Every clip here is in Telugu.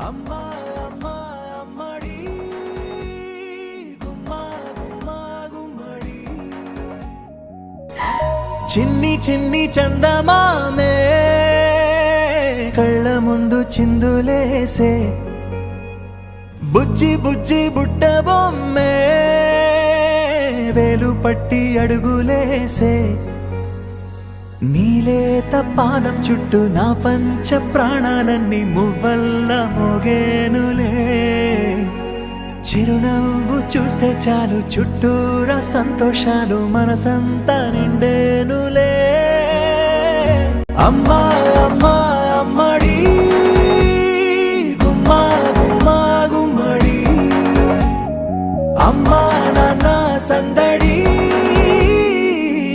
అమ్మా అమ్మా అమ్మడి గుమ్మా గుమ్మా గుమ్మడి చిన్ని చిన్ని చందమామే కళ్ళ ముందు చిందులేసే బుజ్జి బుజ్జి బుట్ట బొమ్మే వేలు పట్టి అడుగులేసే నీలేత పానం చుట్టూ నా పంచ ప్రాణాలన్నీ మువ్వల్ల మోగేనులే చిరునవ్వు చూస్తే చాలు చుట్టూరా సంతోషాలు మనసంతా నిండేనులే అమ్మా అమ్మా అమ్మడి గుమ్మా గుమ్మా గుమ్మడి అమ్మా నాన్న సందడి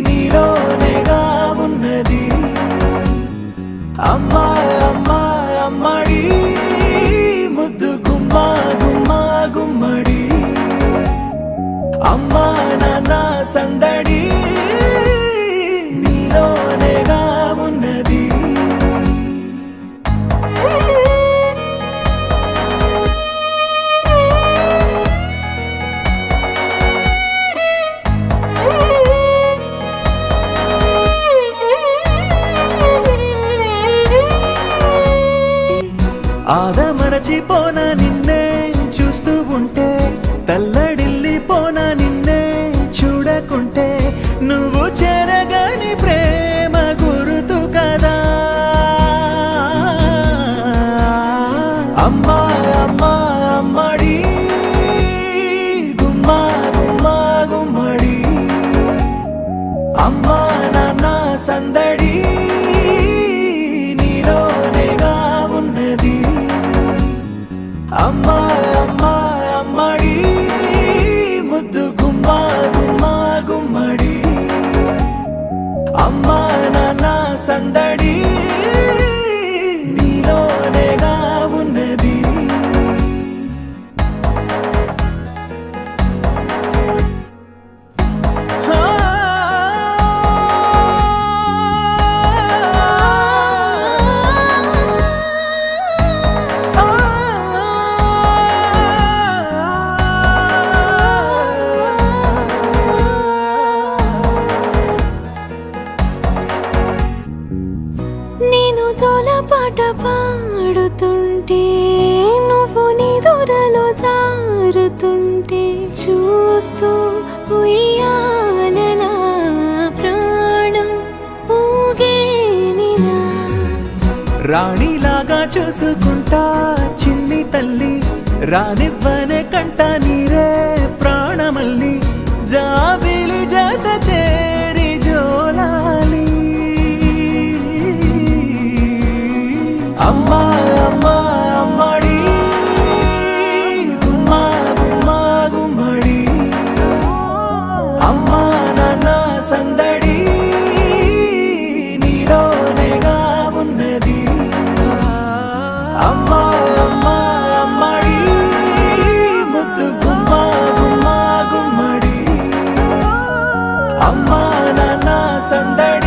నీలోనేగా ఉన్నది అమ్మా అమ్మా అమ్మడి ముద్దు గుమ్మా గుమ్మా గుమ్మడి అమ్మా నాన్న సందడి నీలోనేగా ఉన్నది ఆదమరచిపోనా నిన్నే చూస్తూ ఉంటే తల్లడిల్లిపోనా నిన్నే చూడకుంటే నువ్వు చెరగని ప్రేమ గురుతు కదా అమ్మా అమ్మా అమ్మడి గుమ్మా గుమ్మా గుమ్మడి అమ్మా నాన్న సందడి నీలోనేగా ఉన్నది అమ్మా అమ్మా అమ్మడి ముద్దు గుమ్మా గుమ్మా గుమ్మడి అమ్మా నాన్న సందడి నీలోనేగా ఉన్నది పాట పాడుతుంటే నువ్వు నీ దూరలో జారుతుంటే చూస్తూ ఉయ్యాలలా ప్రాణం ఊగేనిలా రాణిలాగా చూసుకుంటా చిన్ని తల్లి రానివ్వనే కంట నీరే ప్రాణమల్లి జాబిలి జత చేరి జోలాలి అమ్మా అమ్మా అమ్మడి గుమ్మా గుమ్మా గుమ్మడి అమ్మా నాన్న సందడి నీలోనేగా ఉన్నది అమ్మా అమ్మా అమ్మడి ముద్దు గుమ్మా గుమ్మా గుమ్మడి అమ్మా నాన్న సందడి